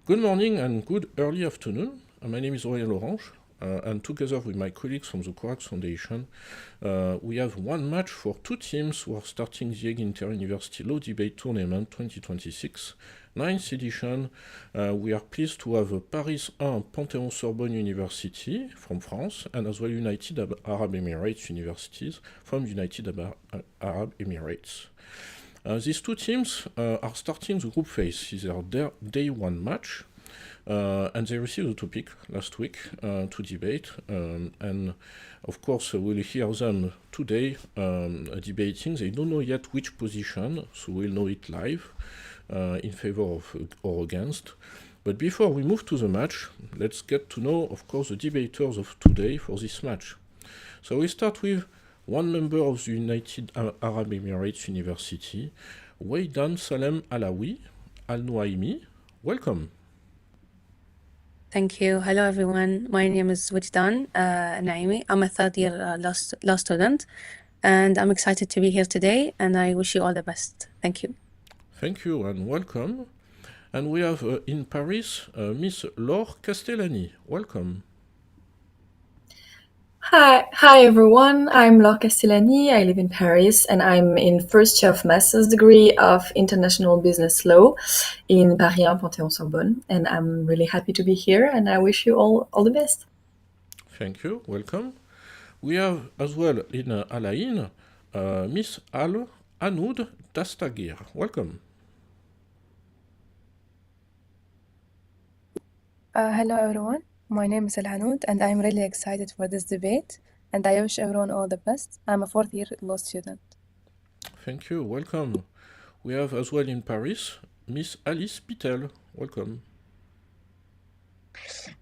Good morning and good early afternoon. My name is Aurélien Lorange, and together with my colleagues from the Corax Foundation, we have one match for two teams who are starting the Hague Inter-University Law Debate Tournament 2026, 9th edition. We are pleased to have Paris 1 Pantheon-Sorbonne University from France, and as well United Arab Emirates Universities from United Arab Emirates. These two teams are starting the group phase. This is their day one match, and they received the topic last week to debate. And of course, we'll hear them today debating. They don't know yet which position, so we'll know it live in favor of or against. But before we move to the match, let's get to know, of course, the debaters of today for this match. So we start with one member of the United Arab Emirates University, Waydan Salem Alawi Al-Nuaimi. Welcome. Thank you. Hello, everyone. My name is Wajdan Naimi. I'm a third-year law student, and I'm excited to be here today, and I wish you all the best. Thank you. Thank you, and welcome. And we have in Paris, Miss Laure Castellani. Welcome. Hi everyone. I'm Laure Castellani. I live in Paris and I'm in first year of master's degree of international business law in Paris 1 Pantheon-Sorbonne, and I'm really happy to be here and I wish you all the best. Thank you. Welcome. We have as well in Al Ain, Miss Al Anoud Dastagir. Welcome. Hello everyone. My name is Al Hanoud and I'm really excited for this debate and I wish everyone all the best. I'm a fourth year law student. Thank you. Welcome. We have as well in Paris, Miss Alice Pittel. Welcome.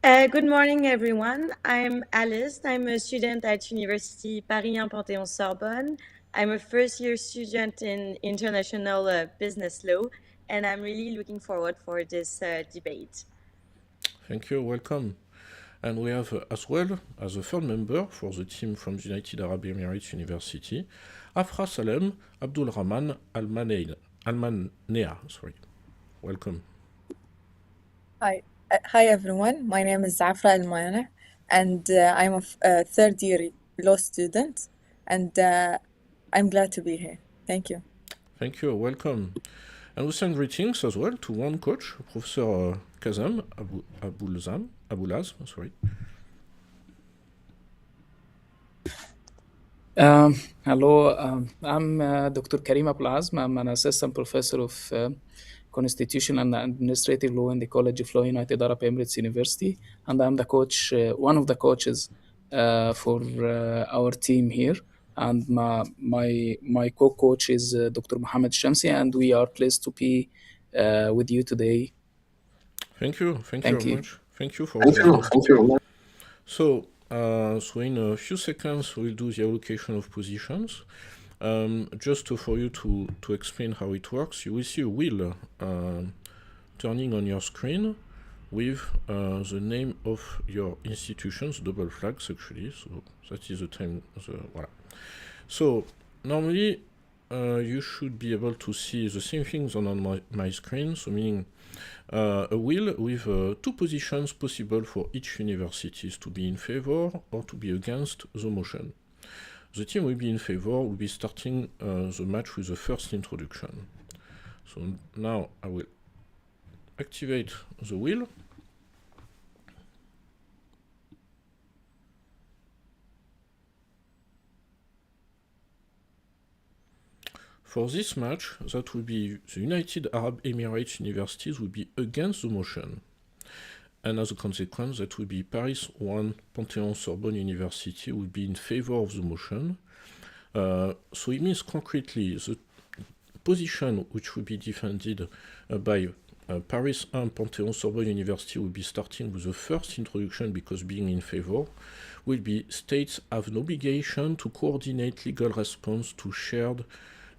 Good morning, everyone. I'm Alice. I'm a student at University Paris 1 Pantheon-Sorbonne. I'm a first year student in international business law and I'm really looking forward for this debate. Thank you. Welcome. And we have as well, as a third member for the team from the United Arab Emirates University, Afra Salem Abdul Rahman Almanea. Welcome. Hi everyone. My name is Afra Almanea, and I'm a third year law student, and I'm glad to be here. Thank you. Thank you. Welcome. And we send greetings as well to one coach, Professor Kazem Abulaz. Hello, I'm Dr. Karim Abulaz. I'm an assistant professor of Constitutional and Administrative Law in the College of Law, United Arab Emirates University, and I'm the coach, one of the coaches for our team here. And my co-coach is Dr. Mohammed Shamsi, and we are pleased to be with you today. Thank you. Thank you very much. Thank you for So in a few seconds, we'll do the allocation of positions. Just for you to explain how it works, you will see a wheel turning on your screen with the name of your institutions, double flags actually, so that is the time. Voilà. So normally you should be able to see the same things on my screen, so meaning a wheel with two positions possible for each university, to be in favor or to be against the motion. The team will be in favor, will be starting the match with the first introduction. So now I will activate the wheel. For this match, that will be the United Arab Emirates Universities will be against the motion. And as a consequence, that will be Paris 1 Pantheon-Sorbonne University will be in favor of the motion. So it means concretely the position which will be defended by Paris 1 Pantheon-Sorbonne University will be starting with the first introduction, because being in favor will be states have an obligation to coordinate legal response to shared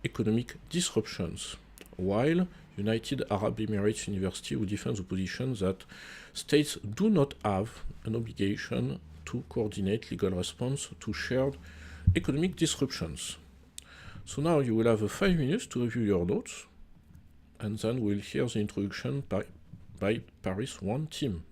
economic disruptions, while United Arab Emirates University will defend the position that states do not have an obligation to coordinate legal response to shared economic disruptions. So now you will have 5 minutes to review your notes, and then we'll hear the introduction by by Paris 1 team.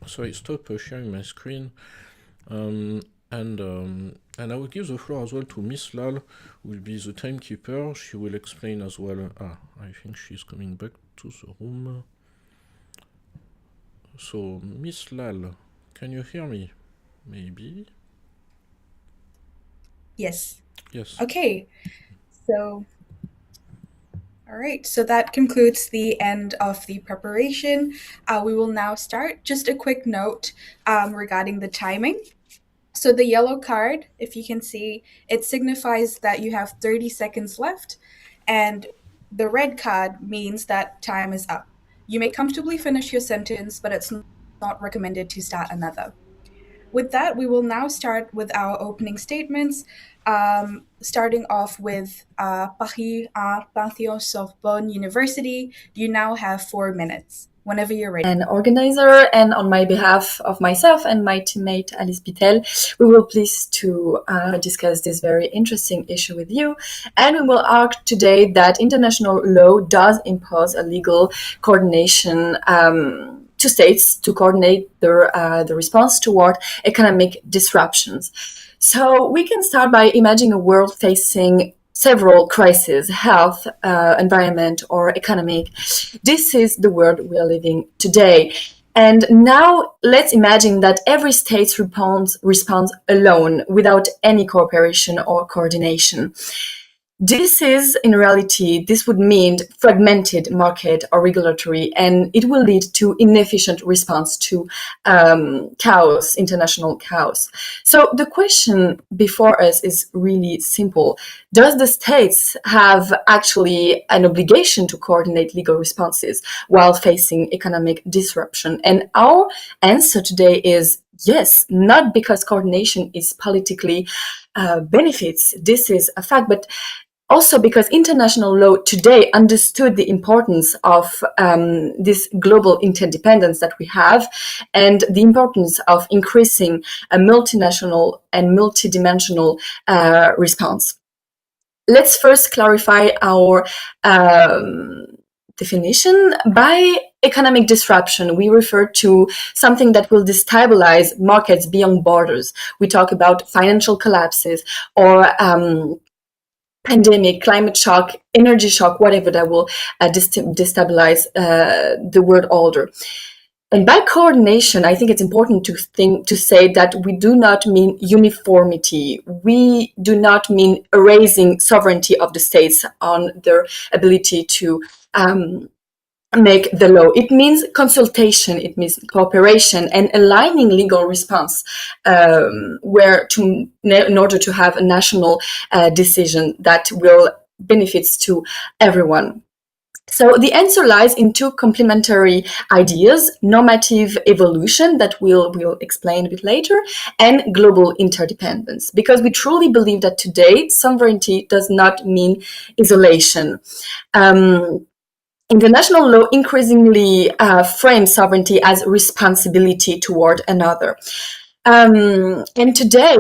So I stop sharing my screen, and I will give the floor as well to Miss Lal, who will be the timekeeper. She will explain as well. I think she's coming back to the room. So Miss Lal, Can you hear me? Maybe. Yes. Yes. Okay. So, all right. So that concludes the end of the preparation. We will now start. Just a quick note regarding the timing. So the yellow card, if you can see, it signifies that you have 30 seconds left, and the red card means that time is up. You may comfortably finish your sentence, but it's not recommended to start another. With that, we will now start with our opening statements, starting off with Paris Pantheon-Sorbonne University. You now have 4 minutes. Whenever you're ready. An organizer, and on my behalf of myself and my teammate Alice Bittel, we will pleased to discuss this very interesting issue with you. And we will argue today that international law does impose a legal coordination to states to coordinate the response toward economic disruptions. So we can start by imagining a world facing several crises, health, environment, or economic. This is the world we are living today. And now let's imagine that every state responds alone without any cooperation or coordination. This is, in reality, this would mean fragmented market or regulatory, and it will lead to inefficient response to chaos, international chaos. So the question before us is really simple. Does the states have actually an obligation to coordinate legal responses while facing economic disruption? And our answer today is yes, not because coordination is politically benefits. This is a fact, but also because international law today understood the importance of this global interdependence that we have and the importance of increasing a multinational and multidimensional response. Let's first clarify our definition. By economic disruption, we refer to something that will destabilize markets beyond borders. We talk about financial collapses or pandemic, climate shock, energy shock, whatever that will destabilize the world order. And by coordination, I think it's important to say that we do not mean uniformity. We do not mean erasing sovereignty of the states on their ability to make the law. It means consultation, it means cooperation and aligning legal response in order to have a national decision that will benefits to everyone. So the answer lies in two complementary ideas: normative evolution, that we'll explain a bit later, and global interdependence. Because we truly believe that today sovereignty does not mean isolation. International law increasingly frames sovereignty as responsibility toward another. And today,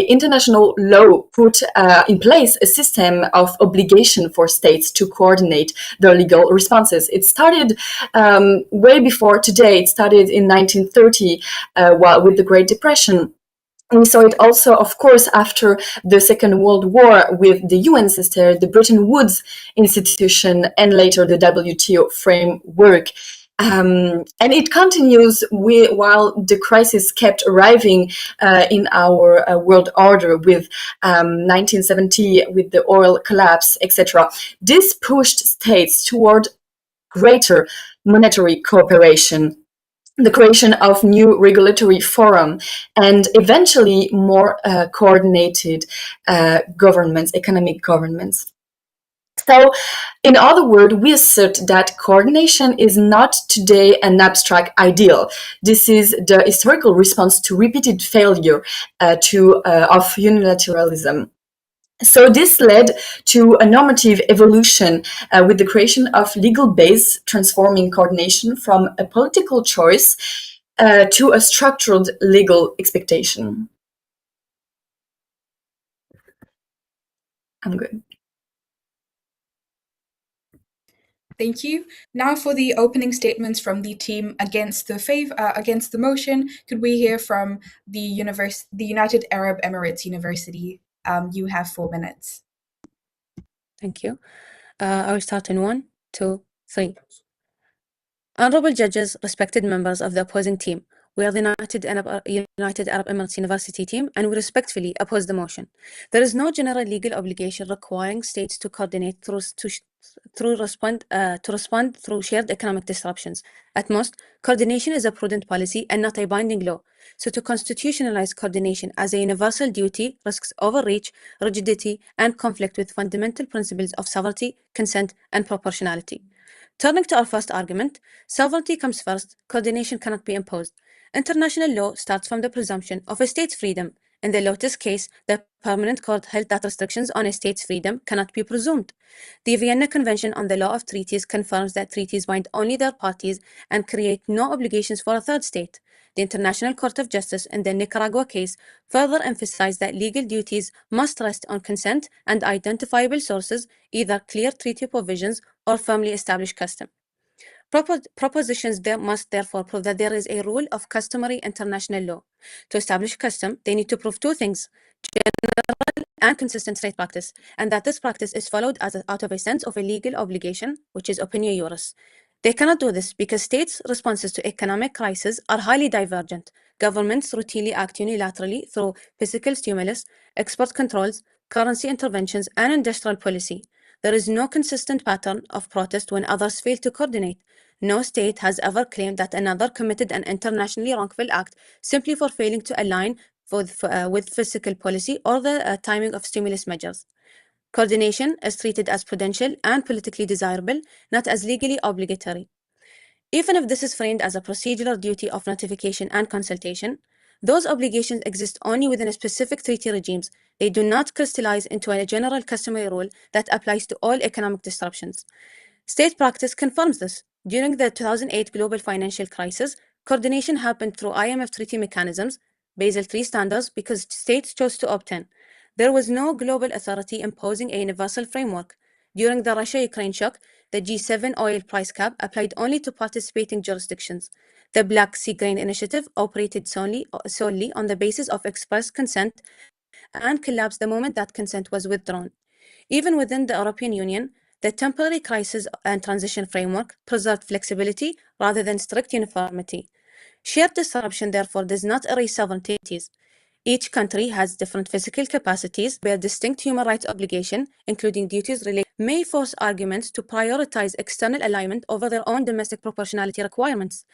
international law put in place a system of obligation for states to coordinate their legal responses. It started way before today. It started in 1930 with the Great Depression. We saw it also, of course, after the Second World War with the UN system, the Bretton Woods institution, and later the WTO framework. And it continues while the crisis kept arriving in our world order with 1970, with the oil collapse, etc. This pushed states toward greater monetary cooperation, the creation of new regulatory forum, and eventually more coordinated governments, economic governments. So, in other words, we assert that coordination is not today an abstract ideal. This is the historical response to repeated failure of unilateralism. So this led to a normative evolution with the creation of legal base, transforming coordination from a political choice to a structured legal expectation. I'm good. Thank you. Now for the opening statements from the team against the motion. Could we hear from the United Arab Emirates University? You have 4 minutes. Thank you. I will start in 1, 2, 3. Honorable judges, respected members of the opposing team, We are the United Arab Emirates University team, and we respectfully oppose the motion. There is no general legal obligation requiring states to coordinate to respond through shared economic disruptions. At most, coordination is a prudent policy and not a binding law. So to constitutionalize coordination as a universal duty risks overreach, rigidity, and conflict with fundamental principles of sovereignty, consent, and proportionality. Turning to our first argument, sovereignty comes first, coordination cannot be imposed. International law starts from the presumption of a state's freedom. In the Lotus case, the Permanent Court held that restrictions on a state's freedom cannot be presumed. The Vienna Convention on the Law of Treaties confirms that treaties bind only their parties and create no obligations for a third state. The International Court of Justice in the Nicaragua case further emphasized that legal duties must rest on consent and identifiable sources, either clear treaty provisions or firmly established custom. Propositions there must therefore prove that there is a rule of customary international law. To establish custom, they need to prove two things: general and consistent state practice, and that this practice is followed out of a sense of a legal obligation, which is opinio juris. They cannot do this because states' responses to economic crisis are highly divergent. Governments routinely act unilaterally through fiscal stimulus, export controls, currency interventions, and industrial policy. There is no consistent pattern of protest when others fail to coordinate. No state has ever claimed that another committed an internationally wrongful act simply for failing to align with fiscal policy or the timing of stimulus measures. Coordination is treated as prudential and politically desirable, not as legally obligatory. Even if this is framed as a procedural duty of notification and consultation, those obligations exist only within specific treaty regimes. They do not crystallize into a general customary rule that applies to all economic disruptions. State practice confirms this. During the 2008 global financial crisis, coordination happened through IMF treaty mechanisms, Basel III standards, because states chose to opt in. There was no global authority imposing a universal framework. During the Russia-Ukraine shock, the G7 oil price cap applied only to participating jurisdictions. The Black Sea Grain Initiative operated solely on the basis of express consent and collapsed the moment that consent was withdrawn. Even within the European Union, the temporary crisis and transition framework preserved flexibility rather than strict uniformity. Shared disruption, therefore, does not erase sovereignties. Each country has different physical capacities, bear distinct human rights obligations, including duties related, may force arguments to prioritize external alignment over their own domestic proportionality requirements.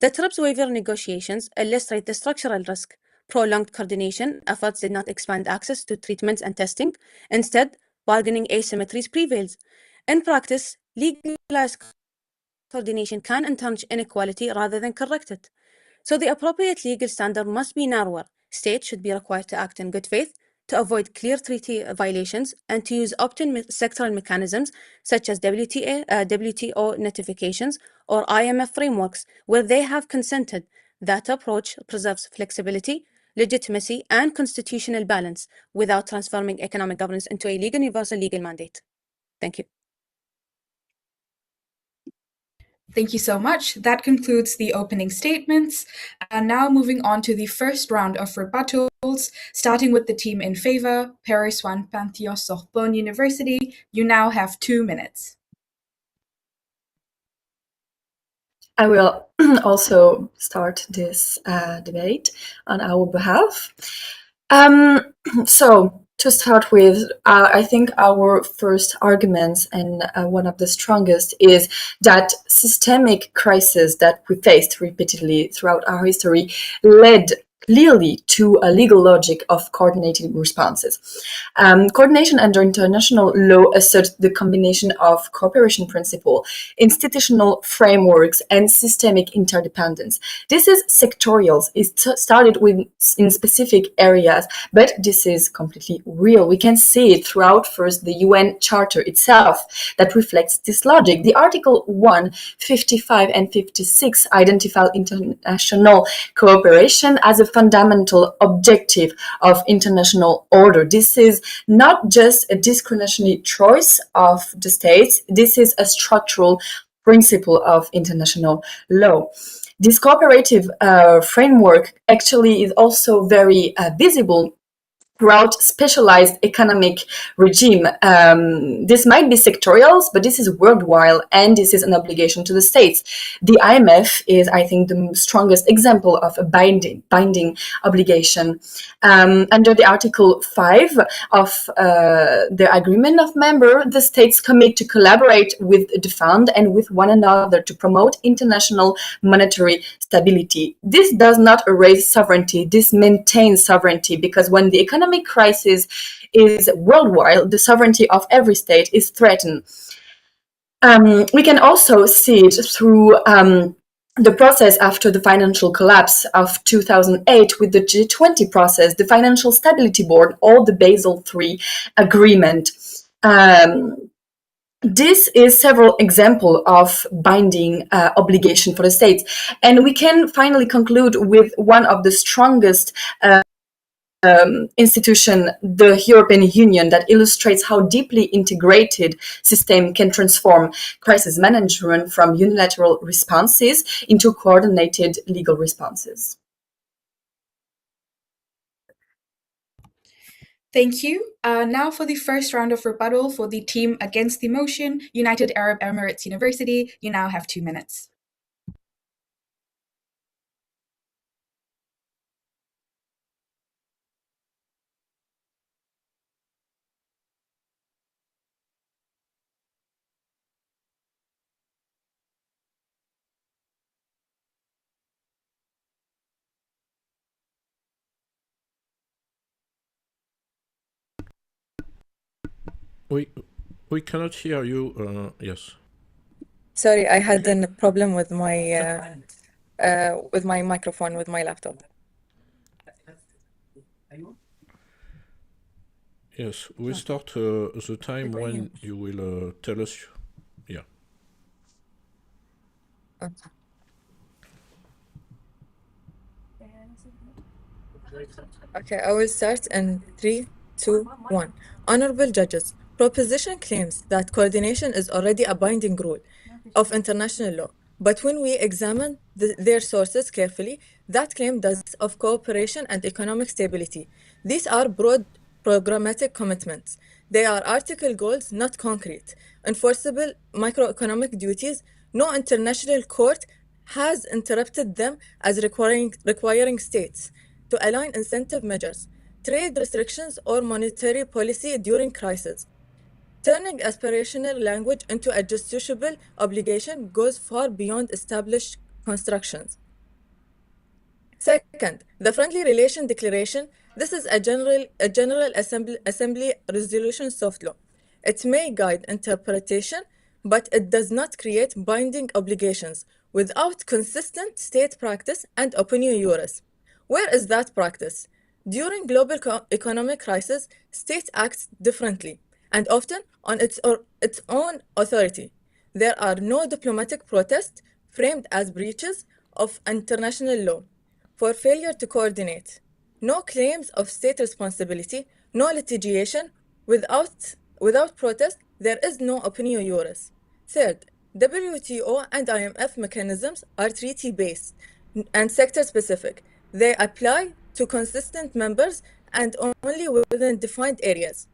The TRIPS waiver negotiations illustrate the structural risk. Prolonged coordination efforts did not expand access to treatments and testing. Instead, bargaining asymmetries prevails. In practice, legalized coordination can entrench inequality rather than correct it. So the appropriate legal standard must be narrower. States should be required to act in good faith, to avoid clear treaty violations, and to use opt-in sectoral mechanisms such as WTO notifications or IMF frameworks where they have consented. That approach preserves flexibility, legitimacy, and constitutional balance without transforming economic governance into a universal legal mandate. Thank you. Thank you so much. That concludes the opening statements. And now moving on to the first round of rebuttals, starting with the team in favor, Paris 1 Pantheon-Sorbonne University. You now have 2 minutes. I will also start this debate on our behalf. So to start with, I think our first argument and one of the strongest is that systemic crisis that we faced repeatedly throughout our history led clearly to a legal logic of coordinated responses. Coordination under international law asserts the combination of cooperation principle, institutional frameworks, and systemic interdependence. This is sectorial. It started in specific areas, but this is completely real. We can see it throughout first the UN Charter itself that reflects this logic. The Article 1, 55, and 56 identify international cooperation as a fundamental objective of international order. This is not just a discretionary choice of the states. This is a structural principle of international law. This cooperative framework actually is also very visible throughout specialized economic regime. This might be sectorial, but this is worldwide, and this is an obligation to the states. The IMF is, I think, the strongest example of a binding obligation. Under the Article 5 of the Agreement of Member, the states commit to collaborate with the fund and with one another to promote international monetary stability. This does not erase sovereignty, this maintains sovereignty, because when the economic crisis is worldwide, the sovereignty of every state is threatened. We can also see it through the process after the financial collapse of 2008 with the G20 process, the Financial Stability Board, or the Basel III agreement. This is several examples of binding obligation for the states. And we can finally conclude with one of the strongest institution, the European Union, that illustrates how deeply integrated system can transform crisis management from unilateral responses into coordinated legal responses. Thank you. Now for the first round of rebuttal for the team against the motion, United Arab Emirates University. You now have 2 minutes. We cannot hear you. Yes. Sorry, I had a problem with my microphone, with my laptop. Yes, we start the time when you will tell us. Yeah. Okay, I will start in 3, 2, 1. Honorable judges, proposition claims that coordination is already a binding rule of international law. But when we examine their sources carefully, that claim does of cooperation and economic stability. These are broad programmatic commitments. They are article goals, not concrete. Enforceable microeconomic duties, no international court has interpreted them as requiring states to align incentive measures, trade restrictions, or monetary policy during crisis. Turning aspirational language into a justiciable obligation goes far beyond established constructions. Second, the Friendly Relation Declaration. This is a General Assembly resolution soft law. It may guide interpretation, but it does not create binding obligations without consistent state practice and opinion juris. Where is that practice? During global economic crisis, states act differently and often on its own authority. There are no diplomatic protests framed as breaches of international law for failure to coordinate, no claims of state responsibility, no litigation. Without protest, there is no opinion juris. Third, WTO and IMF mechanisms are treaty-based and sector-specific. They apply to consistent members and only within defined areas.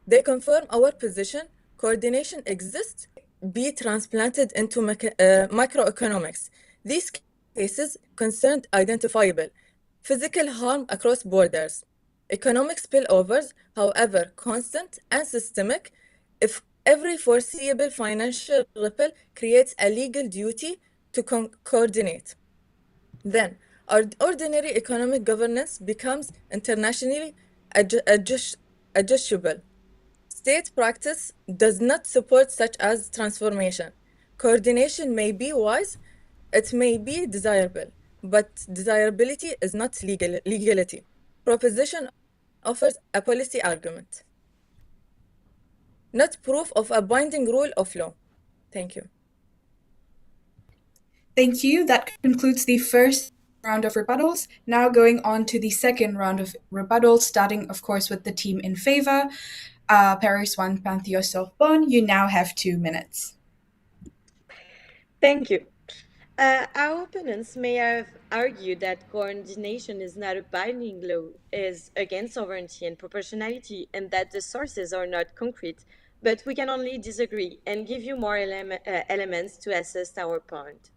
They confirm our position. Coordination exists, be transplanted into microeconomics. These cases concerned identifiable physical harm across borders. Economic spillovers, however, constant and systemic. If every foreseeable financial ripple creates a legal duty to coordinate, then our ordinary economic governance becomes internationally adjustable. State practice does not support such as transformation. Coordination may be wise, it may be desirable, but desirability is not legality. Proposition offers a policy argument, not proof of a binding rule of law. Thank you. Thank you. That concludes the first round of rebuttals. Now going on to the second round of rebuttals, starting, of course, with the team in favor. Paris 1, Pantheon-Sorbonne, you now have 2 minutes. Thank you. Our opponents may have argued that coordination is not a binding law, is against sovereignty and proportionality, and that the sources are not concrete. But we can only disagree and give you more elements to assess our point.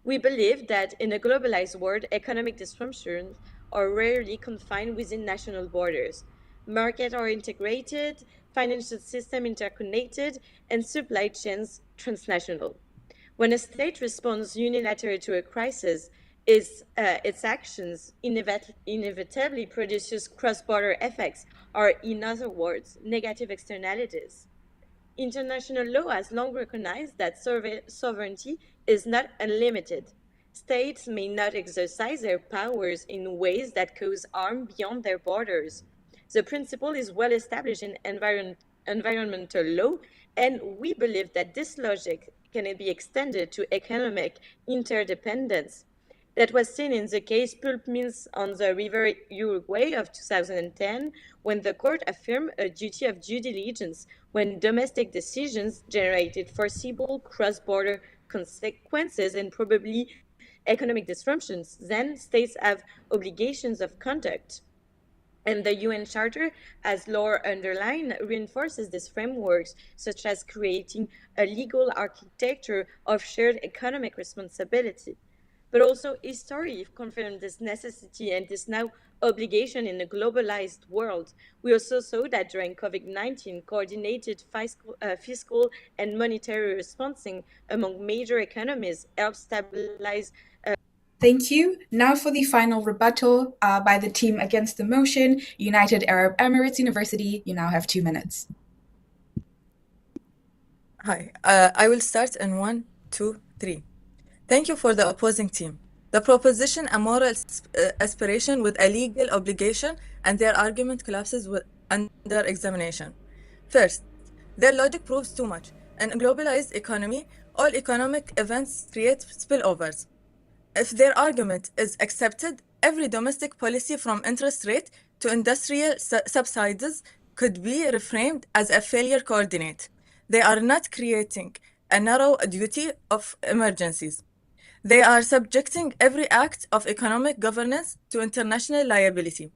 We believe that in a globalized world, economic disruptions are rarely confined within national borders. Markets are integrated, financial system interconnected, and supply chains transnational. When a state responds unilaterally to a crisis, its actions inevitably produces cross-border effects, or in other words, negative externalities. International law has long recognized that sovereignty is not unlimited. States may not exercise their powers in ways that cause harm beyond their borders. The principle is well established in environmental law, and we believe that this logic can be extended to economic interdependence. That was seen in the case Pulp Mills on the River Uruguay of 2010, when the court affirmed a duty of due diligence when domestic decisions generated foreseeable cross-border consequences and probably economic disruptions. Then states have obligations of conduct. And the UN Charter, as Laura underlined, reinforces these frameworks, such as creating a legal architecture of shared economic responsibility. But also history confirmed this necessity and this now obligation in a globalized world. We also saw that during COVID-19, coordinated fiscal and monetary responding among major economies helped stabilize. Thank you. Now for the final rebuttal by the team against the motion, United Arab Emirates University. You now have 2 minutes. Hi, I will start in 1, 2, 3. Thank you for the opposing team. The proposition a moral aspiration with a legal obligation, and their argument collapses under examination. First, their logic proves too much. In a globalized economy, all economic events create spillovers. If their argument is accepted, every domestic policy from interest rate to industrial subsidies could be reframed as a failure coordinate. They are not creating a narrow duty of emergencies. They are subjecting every act of economic governance to international liability.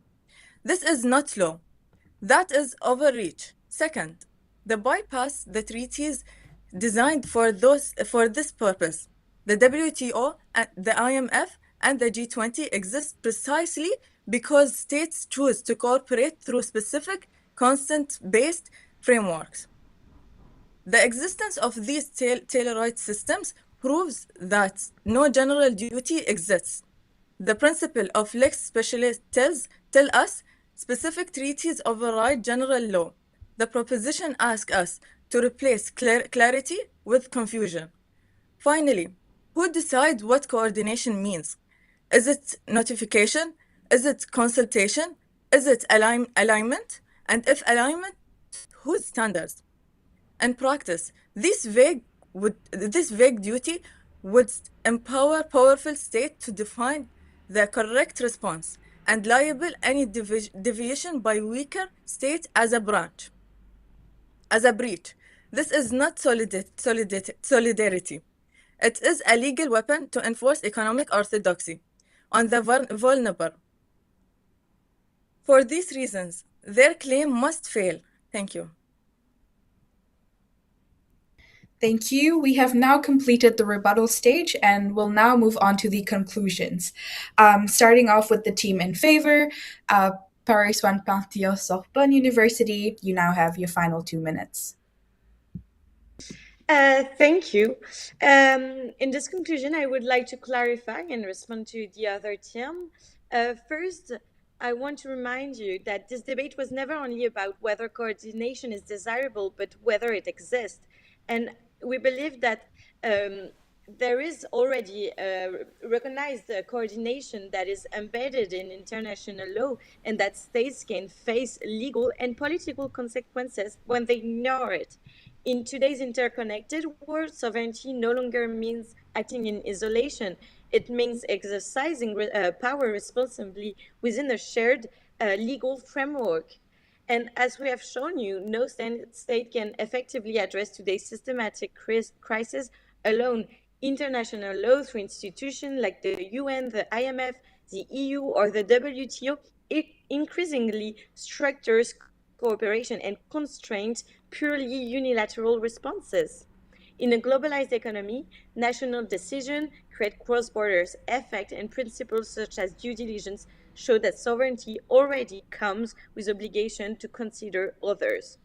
This is not law. That is overreach. Second, they bypass the treaties designed for this purpose. The WTO, the IMF, and the G20 exist precisely because states choose to cooperate through specific consent-based frameworks. The existence of these tailored systems proves that no general duty exists. The principle of lex specialis tell us specific treaties override general law. The proposition asks us to replace clarity with confusion. Finally, who decides what coordination means? Is it notification? Is it consultation? Is it alignment? And if alignment, whose standards? In practice, this vague duty would empower powerful states to define the correct response and liable any deviation by weaker states as a breach. This is not solidarity. It is a legal weapon to enforce economic orthodoxy on the vulnerable. For these reasons, their claim must fail. Thank you. Thank you. We have now completed the rebuttal stage and will now move on to the conclusions. Starting off with the team in favor, Paris 1 Pantheon-Sorbonne University, you now have your final 2 minutes. Thank you. In this conclusion, I would like to clarify and respond to the other team. First, I want to remind you that this debate was never only about whether coordination is desirable, but whether it exists. And we believe that there is already recognized coordination that is embedded in international law, and that states can face legal and political consequences when they ignore it. In today's interconnected world, sovereignty no longer means acting in isolation. It means exercising power responsibly within a shared legal framework. And as we have shown you, no state can effectively address today's systematic crisis alone. international law through institutions like the UN, the IMF, the EU, or the WTO, it increasingly structures cooperation and constrains purely unilateral responses. In a globalized economy, national decisions create cross-border effect, and principles such as due diligence show that sovereignty already comes with obligation to consider others.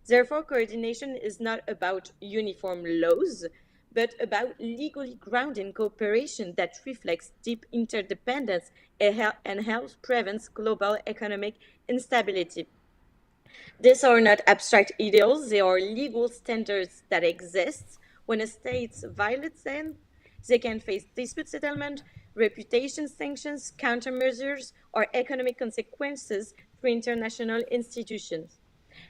Therefore, coordination is not about uniform laws, but about legally grounded cooperation that reflects deep interdependence and helps prevent global economic instability. These are not abstract ideals, they are legal standards that exist. When a state violates them, they can face dispute settlement, reputation sanctions, countermeasures, or economic consequences through international institutions.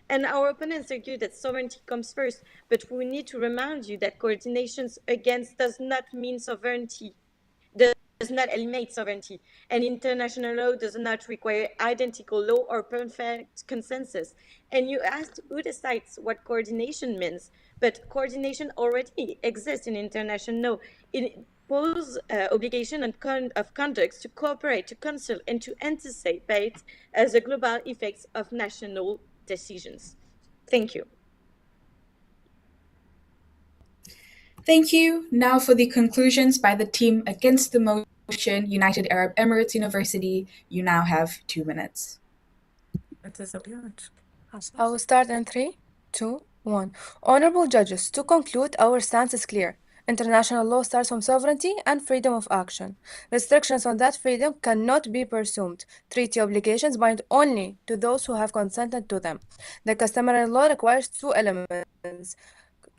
And our opponents argue that sovereignty comes first, but we need to remind you that coordination against does not mean sovereignty, does not eliminate sovereignty, and international law does not require identical law or perfect consensus. And you asked who decides what coordination means, but coordination already exists in international law. It imposes obligation of conduct to cooperate, to consult, and to anticipate as the global effects of national decisions. Thank you. Thank you. Now for the conclusions by the team against the motion, United Arab Emirates University. You now have 2 minutes. I will start in 3, 2, 1. Honorable judges, to conclude, our stance is clear. International law starts from sovereignty and freedom of action. Restrictions on that freedom cannot be presumed. Treaty obligations bind only to those who have consented to them. The customary law requires 2 elements: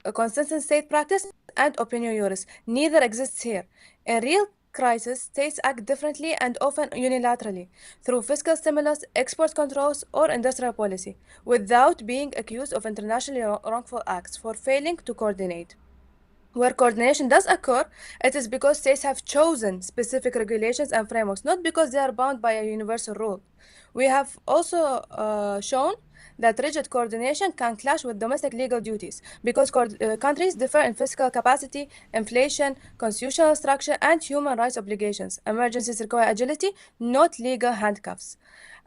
a consistent state practice and opinion juris. Neither exists here. In real crisis, states act differently and often unilaterally through fiscal stimulus, export controls, or industrial policy, without being accused of internationally wrongful acts for failing to coordinate. Where coordination does occur, it is because states have chosen specific regulations and frameworks, not because they are bound by a universal rule. We have also shown that rigid coordination can clash with domestic legal duties because countries differ in fiscal capacity, inflation, constitutional structure, and human rights obligations. Emergencies require agility, not legal handcuffs.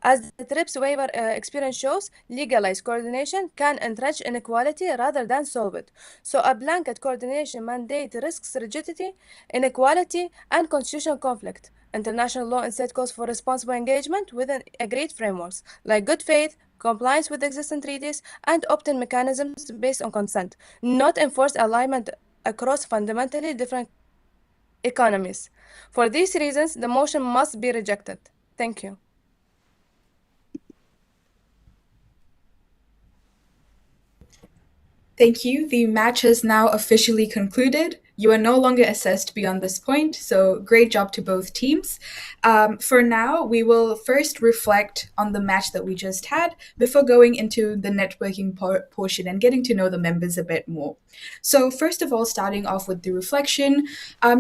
As the TRIPS waiver experience shows, legalized coordination can entrench inequality rather than solve it. So a blanket coordination mandate risks rigidity, inequality, and constitutional conflict. International law instead calls for responsible engagement within agreed frameworks, like good faith, compliance with existing treaties, and opt-in mechanisms based on consent, not enforced alignment across fundamentally different economies. For these reasons, the motion must be rejected. Thank you. Thank you. The match has now officially concluded. You are no longer assessed beyond this point, so great job to both teams. For now, we will first reflect on the match that we just had before going into the networking portion and getting to know the members a bit more. So first of all, starting off with the reflection,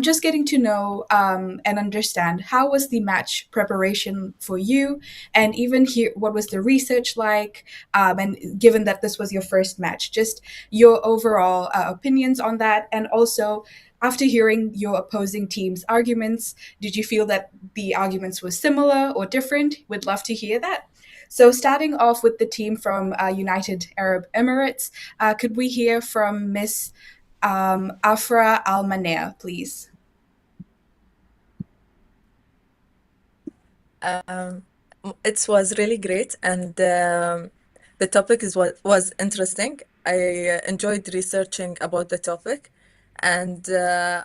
just getting to know and understand how was the match preparation for you, and even hear what was the research like, and given that this was your first match, just your overall opinions on that, and also after hearing your opposing team's arguments, did you feel that the arguments were similar or different? We'd love to hear that. So starting off with the team from United Arab Emirates, could we hear from Miss Afra Al-Manea, please? It was really great, and the topic was interesting. I enjoyed researching about the topic, and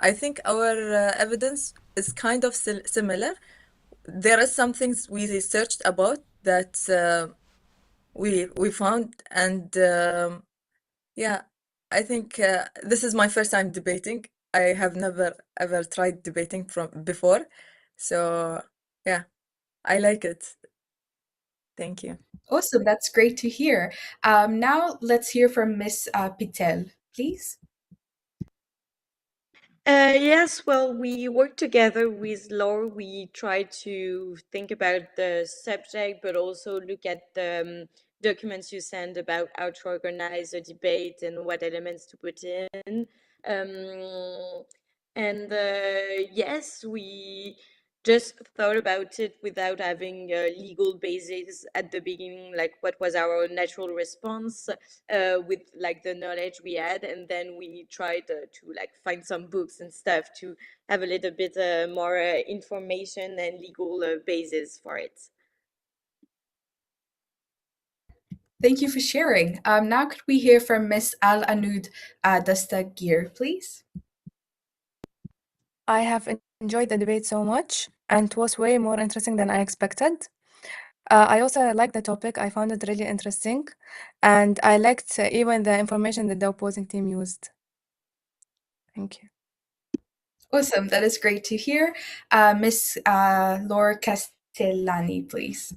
I think our evidence is kind of similar. There are some things we researched about that we found, and yeah, I think this is my first time debating. I have never ever tried debating before, so yeah, I like it. Thank you. Awesome, that's great to hear. Now let's hear from Miss Pitel, please. Yes, well, we work together with Laure. We try to think about the subject, but also look at the documents you send about how to organize a debate and what elements to put in. And yes, we just thought about it without having a legal basis at the beginning, like what was our natural response with like the knowledge we had, and then we tried to like find some books and stuff to have a little bit more information and legal basis for it. Thank you for sharing. Now could we hear from Miss Al Anud Dastagir, please? I have enjoyed the debate so much, and it was way more interesting than I expected. I also liked the topic. I found it really interesting, and I liked even the information that the opposing team used. Thank you. Awesome, that is great to hear. Miss Laura Castellani, please.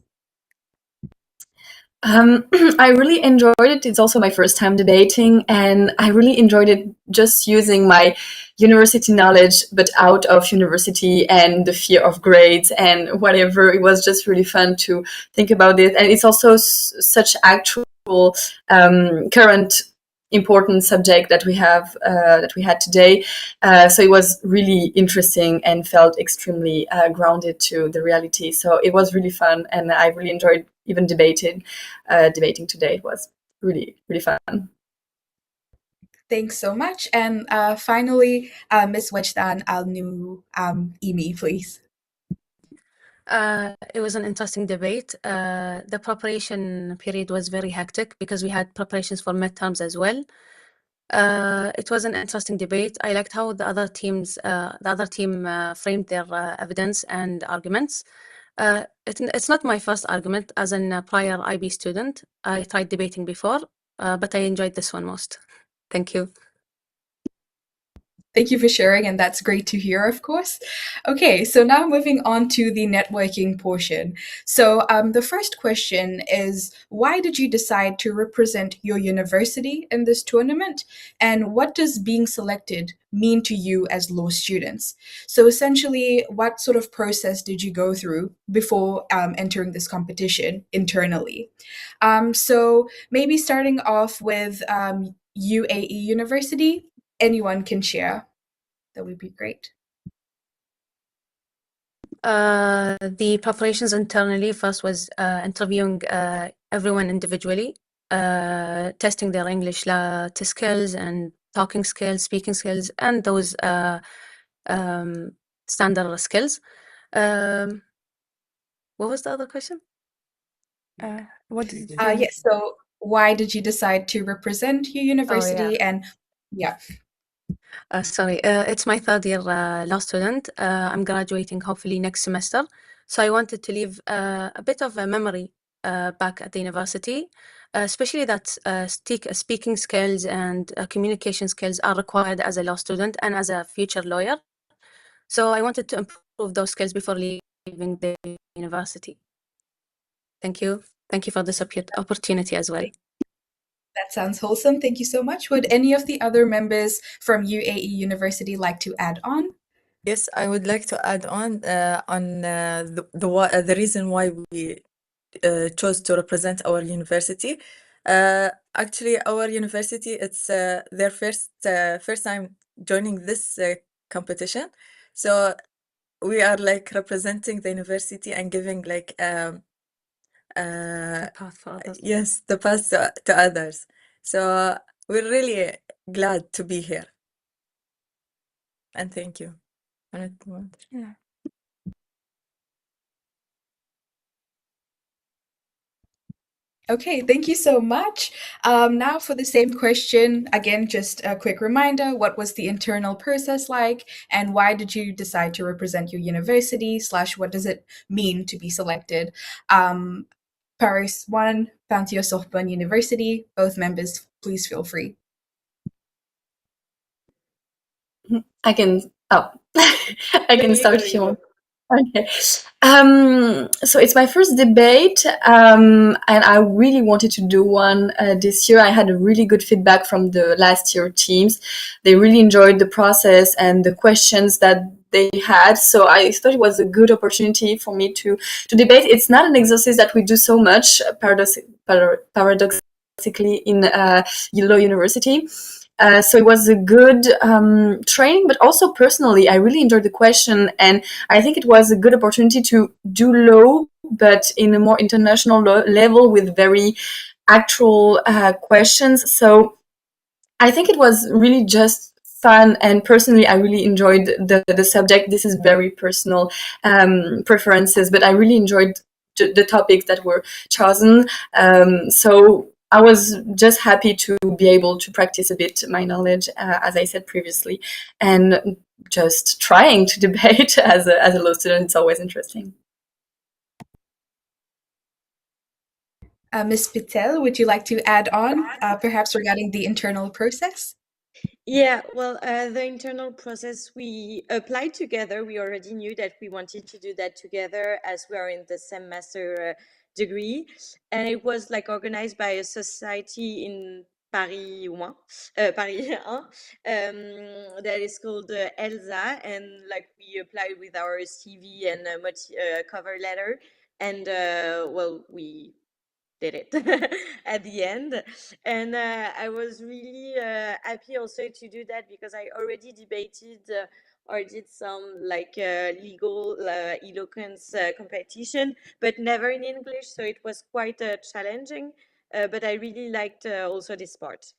I really enjoyed it. It's also my first time debating, and I really enjoyed it just using my university knowledge, but out of university and the fear of grades and whatever. It was just really fun to think about it. And it's also such actual current important subject that we have that we had today. So it was really interesting and felt extremely grounded to the reality. So it was really fun, and I really enjoyed even debating today. It was really, really fun. Thanks so much. And finally, Ms. Wejdan Al-Nuaimi, please. It was an interesting debate. The preparation period was very hectic because we had preparations for midterms as well. It was an interesting debate. I liked how the other team framed their evidence and arguments. It's not my first argument. As a prior IB student, I tried debating before, but I enjoyed this one most. Thank you. Thank you for sharing, and that's great to hear, of course. Okay, so now moving on to the networking portion. So the first question is, why did you decide to represent your university in this tournament? And what does being selected mean to you as law students? So essentially, what sort of process did you go through before entering this competition internally? So maybe starting off with UAE University, anyone can share. That would be great. The preparations internally first was interviewing everyone individually, testing their English skills and talking skills, speaking skills, and those standard skills. What was the other question? What did you Yes, so why did you decide to represent your university? And yeah. Sorry, it's my third year law student. I'm graduating hopefully next semester. So I wanted to leave a bit of a memory back at the university, especially that speaking skills and communication skills are required as a law student and as a future lawyer. So I wanted to improve those skills before leaving the university. Thank you. Thank you for this opportunity as well. That sounds wholesome. Thank you so much. Would any of the other members from UAE University like to add on? Yes, I would like to add on the reason why we chose to represent our university. Actually, our university, it's their first time joining this competition. So we are like representing the university and giving like Path for others. yes, the path to others. So we're really glad to be here. And thank you. Yeah. Okay, thank you so much. Now for the same question, again, just a quick reminder, what was the internal process like and why did you decide to represent your university / what does it mean to be selected? Paris 1, Pantheon-Sorbonne University, both members, please feel free. I can I can start if you want. Okay. So it's my first debate, and I really wanted to do one this year. I had a really good feedback from the last year teams. They really enjoyed the process and the questions that they had. So I thought it was a good opportunity for me to debate. It's not an exercise that we do so much, paradoxically, in law university. So it was a good training, but also personally, I really enjoyed the question, and I think it was a good opportunity to do law, but in a more international level with very actual questions. So I think it was really just fun, and personally, I really enjoyed the subject. This is very personal preferences, but I really enjoyed the topics that were chosen. So I was just happy to be able to practice a bit my knowledge, as I said previously, and just trying to debate as a law student. It's always interesting. Ms. Patel, would you like to add on, perhaps regarding the internal process? Yeah, well, the internal process we applied together. We already knew that we wanted to do that together as we are in the same master degree, and it was like organized by a society in Paris 1, Paris 1, that is called Elsa, and like we applied with our CV and cover letter, and well, we did it at the end, and I was really happy also to do that because I already debated or did some like legal eloquence competition, but never in English, so it was quite challenging, but I really liked also this part.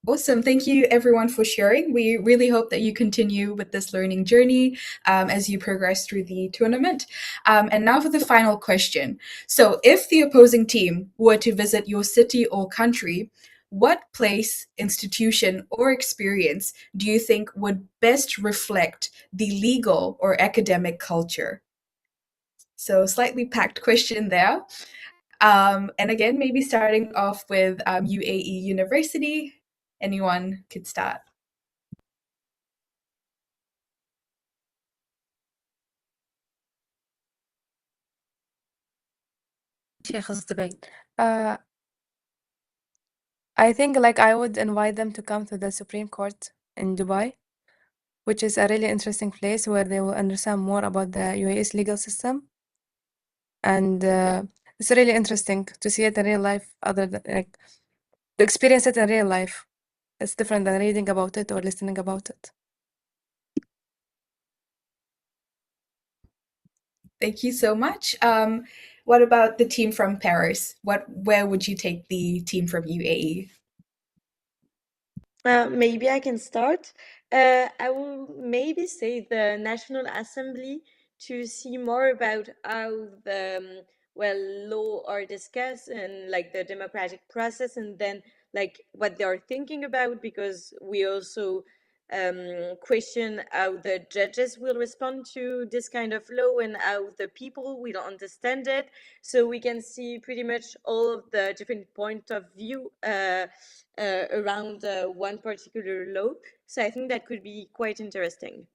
Awesome. Thank you, everyone, for sharing. We really hope that you continue with this learning journey as you progress through the tournament. And now for the final question. So, if the opposing team were to visit your city or country, what place, institution, or experience do you think would best reflect the legal or academic culture? So, slightly packed question there. And again, maybe starting off with UAE University. Anyone could start. Sheikh's debate. I think like I would invite them to come to the Supreme Court in Dubai, which is a really interesting place where they will understand more about the UAE's legal system. And it's really interesting to see it in real life, other than like to experience it in real life. It's different than reading about it or listening about it. Thank you so much. What about the team from Paris? Where would you take the team from UAE? Maybe I can start. I will maybe say the National Assembly to see more about how the well law are discussed and like the democratic process, and then like what they are thinking about, because we also question how the judges will respond to this kind of law and how the people will understand it. So we can see pretty much all of the different point of view around one particular law. So I think that could be quite interesting.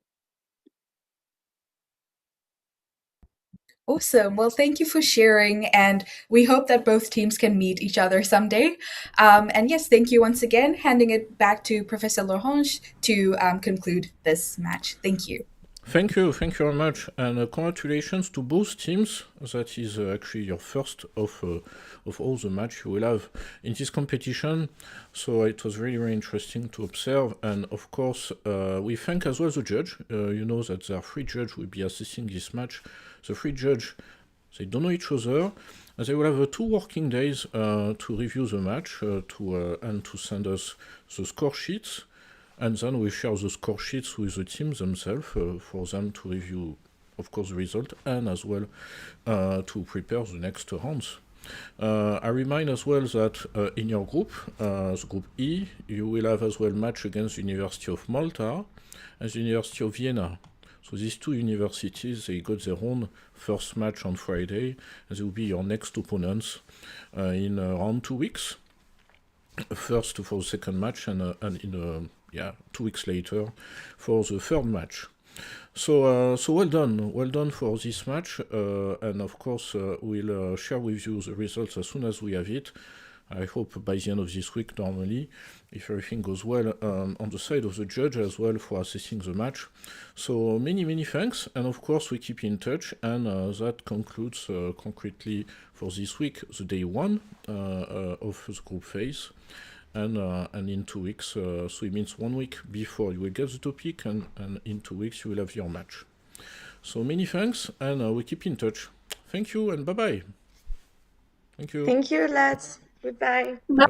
Awesome. Well, thank you for sharing, and we hope that both teams can meet each other someday. And yes, thank you once again. Handing it back to Professor Lorange to conclude this match. Thank you. Thank you very much, and congratulations to both teams. That is actually your first of all the match you will have in this competition. So it was very interesting to observe, and of course we thank as well the judge. You know that there are 3 judges will be assessing this match. The 3 judges, they don't know each other. They will have 2 working days to review the match and to send us the score sheets. And then we share the score sheets with the teams themselves for them to review, of course, the result and as well to prepare the next rounds. I remind as well that in your group, the group E, you will have as well match against the University of Malta and the University of Vienna. So these 2 universities, they got their own first match on Friday, and they will be your next opponents in around 2 weeks. First for the second match, and in 2 weeks later for the third match. So well done for this match, and of course we'll share with you the results as soon as we have it. I hope by the end of this week, normally, if everything goes well on the side of the judge as well for assessing the match. So many thanks, and of course we keep in touch, and that concludes concretely for this week the day 1 of the group phase. and in 2 weeks, so it means 1 week before you will get the topic, and in 2 weeks you will have your match. So many thanks, and we keep in touch. Thank you, and bye-bye. Thank you. Thank you, lads. Goodbye. Bye-bye.